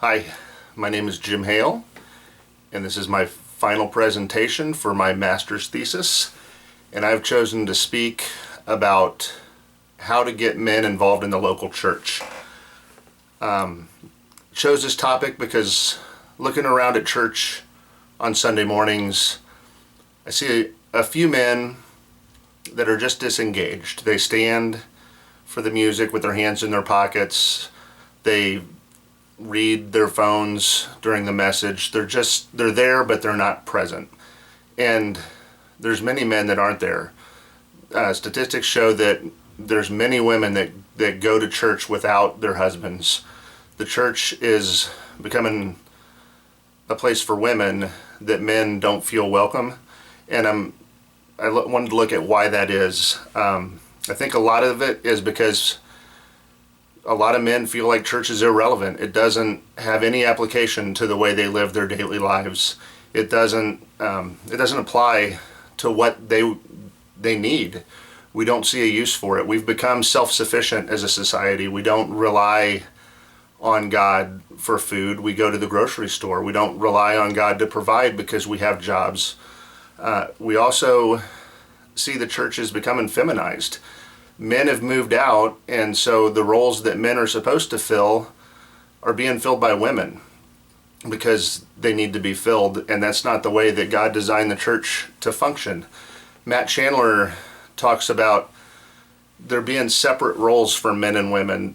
Hi, my name is Jim Hale, and this is my final presentation for my master's thesis, and I've chosen to speak about how to get men involved in the local church. Chose this topic because looking around at church on Sunday mornings, I see a few men that are just disengaged. They stand for the music with their hands in their pockets. They read their phones during the message. They're there, but they're not present. And there's many men that aren't there. Statistics show that there's many women that go to church without their husbands. The church is becoming a place for women that men don't feel welcome. And I wanted to look at why that is. I think a lot of it is because a lot of men feel like church is irrelevant. It doesn't have any application to the way they live their daily lives. It doesn't apply to what they need. We don't see a use for it. We've become self-sufficient as a society. We don't rely on God for food. We go to the grocery store. We don't rely on God to provide because we have jobs. We also see the church is becoming feminized. Men have moved out, and so the roles that men are supposed to fill are being filled by women because they need to be filled, and that's not the way that God designed the church to function. Matt Chandler talks about there being separate roles for men and women,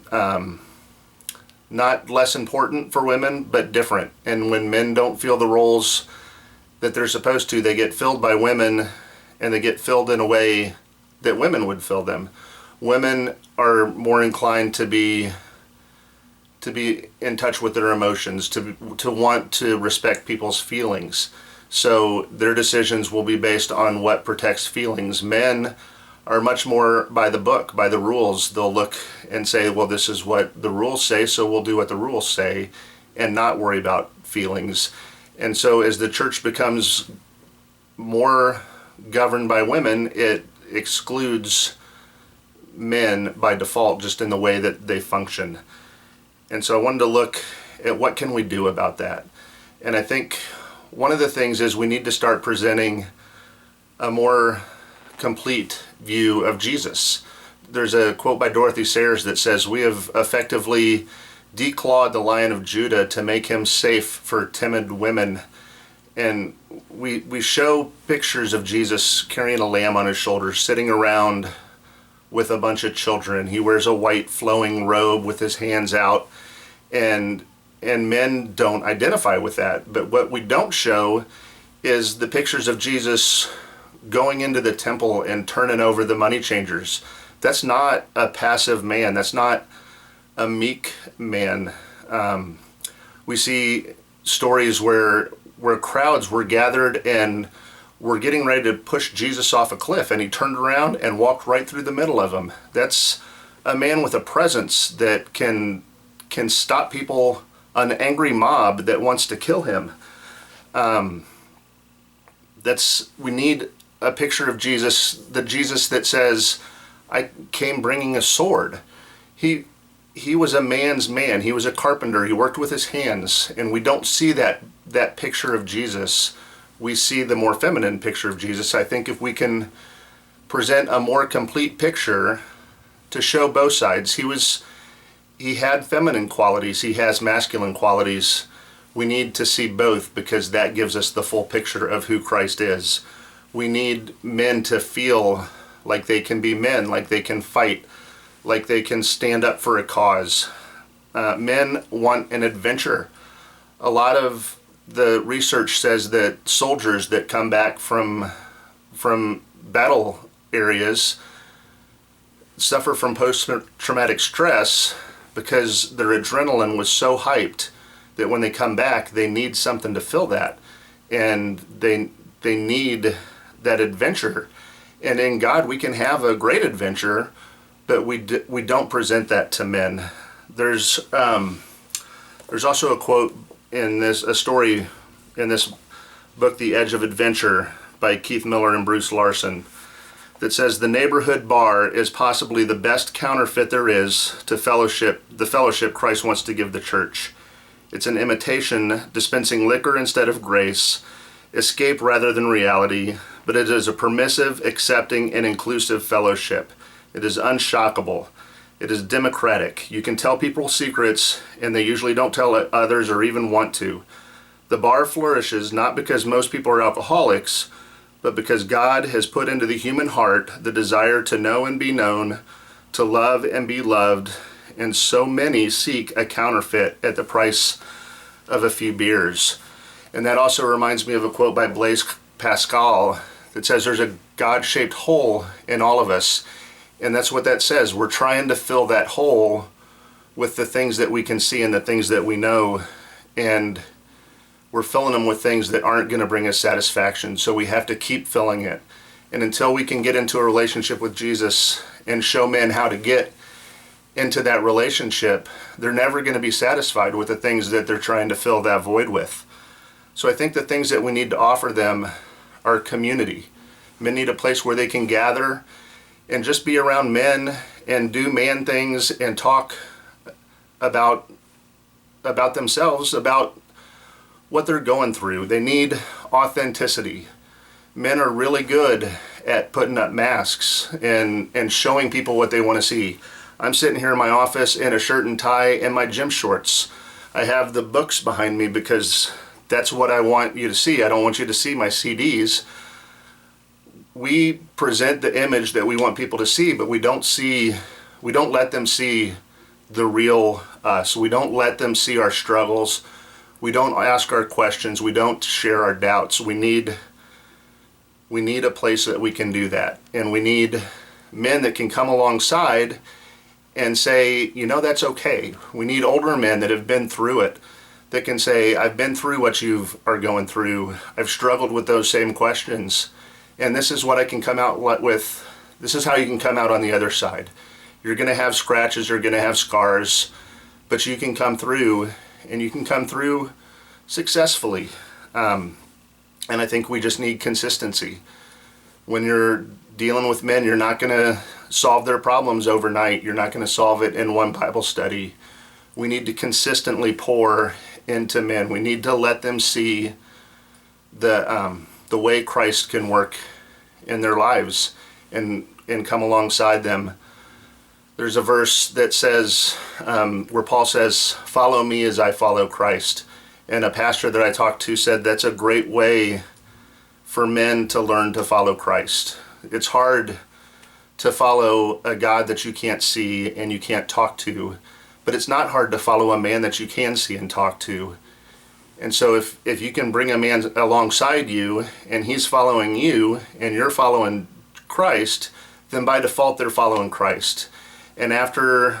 not less important for women, but different. And when men don't feel the roles that they're supposed to, they get filled by women, and they get filled in a way that women would fill them. Women are more inclined to be in touch with their emotions, to want to respect people's feelings. So their decisions will be based on what protects feelings. Men are much more by the book, by the rules. They'll look and say, well, this is what the rules say, so we'll do what the rules say and not worry about feelings. And so as the church becomes more governed by women, it excludes men by default just in the way that they function. And so I wanted to look at what can we do about that. And I think one of the things is we need to start presenting a more complete view of Jesus. There's a quote by Dorothy Sayers that says, "We have effectively declawed the Lion of Judah to make him safe for timid women." And we show pictures of Jesus carrying a lamb on his shoulders, sitting around with a bunch of children. He wears a white flowing robe with his hands out, and men don't identify with that. But what we don't show is the pictures of Jesus going into the temple and turning over the money changers. That's not a passive man. That's not a meek man. We see stories where crowds were gathered and were getting ready to push Jesus off a cliff, and he turned around and walked right through the middle of them. That's a man with a presence that can stop people, an angry mob that wants to kill him. We need a picture of Jesus, the Jesus that says, "I came bringing a sword." He was a man's man. He was a carpenter. He worked with his hands, and we don't see that picture of Jesus. We see the more feminine picture of Jesus. I think if we can present a more complete picture to show both sides, he had feminine qualities, he has masculine qualities. We need to see both because that gives us the full picture of who Christ is. We need men to feel like they can be men, like they can fight, like they can stand up for a cause. Men want an adventure. A lot of the research says that soldiers that come back from battle areas suffer from post-traumatic stress because their adrenaline was so hyped that when they come back, they need something to fill that. And they need that adventure. And in God, we can have a great adventure, but we don't present that to men. There's also a quote a story in this book, The Edge of Adventure, by Keith Miller and Bruce Larson, that says the neighborhood bar is possibly the best counterfeit there is to the fellowship Christ wants to give the church. It's an imitation, dispensing liquor instead of grace, escape rather than reality, but it is a permissive, accepting, and inclusive fellowship. It is unshockable. It is democratic. You can tell people secrets, and they usually don't tell others or even want to. The bar flourishes not because most people are alcoholics, but because God has put into the human heart the desire to know and be known, to love and be loved, and so many seek a counterfeit at the price of a few beers. And that also reminds me of a quote by Blaise Pascal that says there's a God-shaped hole in all of us. And that's what that says. We're trying to fill that hole with the things that we can see and the things that we know. And we're filling them with things that aren't going to bring us satisfaction. So we have to keep filling it. And until we can get into a relationship with Jesus and show men how to get into that relationship, they're never going to be satisfied with the things that they're trying to fill that void with. So I think the things that we need to offer them are community. Men need a place where they can gather and just be around men and do man things and talk about themselves, about what they're going through. They need authenticity. Men are really good at putting up masks and showing people what they want to see. I'm sitting here in my office in a shirt and tie and my gym shorts. I have the books behind me because that's what I want you to see. I don't want you to see my CDs. We present the image that we want people to see, but we don't let them see the real us. We don't let them see our struggles. We don't ask our questions. We don't share our doubts. We need a place that we can do that. And we need men that can come alongside and say, you know, that's okay. We need older men that have been through it, that can say, I've been through what you are going through. I've struggled with those same questions. And this is what I can come out with. This is how you can come out on the other side. You're going to have scratches, you're going to have scars, but you can come through, and you can come through successfully. And I think we just need consistency. When you're dealing with men, you're not going to solve their problems overnight. You're not going to solve it in one Bible study. We need to consistently pour into men. We need to let them see the way Christ can work in their lives and come alongside them. There's a verse that says, where Paul says, follow me as I follow Christ. And a pastor that I talked to said that's a great way for men to learn to follow Christ. It's hard to follow a God that you can't see and you can't talk to, but it's not hard to follow a man that you can see and talk to. And so if you can bring a man alongside you and he's following you and you're following Christ, then by default they're following Christ. And after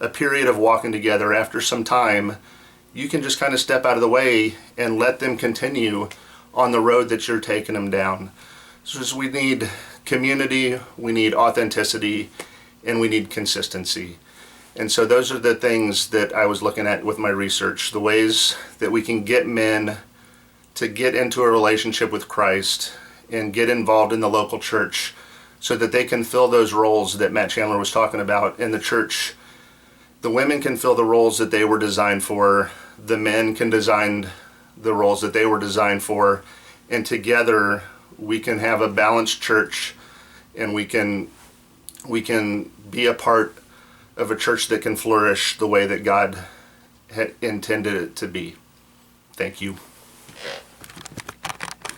a period of walking together, after some time, you can just kind of step out of the way and let them continue on the road that you're taking them down. So we need community, we need authenticity, and we need consistency. And so those are the things that I was looking at with my research, the ways that we can get men to get into a relationship with Christ and get involved in the local church so that they can fill those roles that Matt Chandler was talking about in the church. The women can fill the roles that they were designed for, the men can design the roles that they were designed for, and together we can have a balanced church, and we can be a part of a church that can flourish the way that God had intended it to be. Thank you.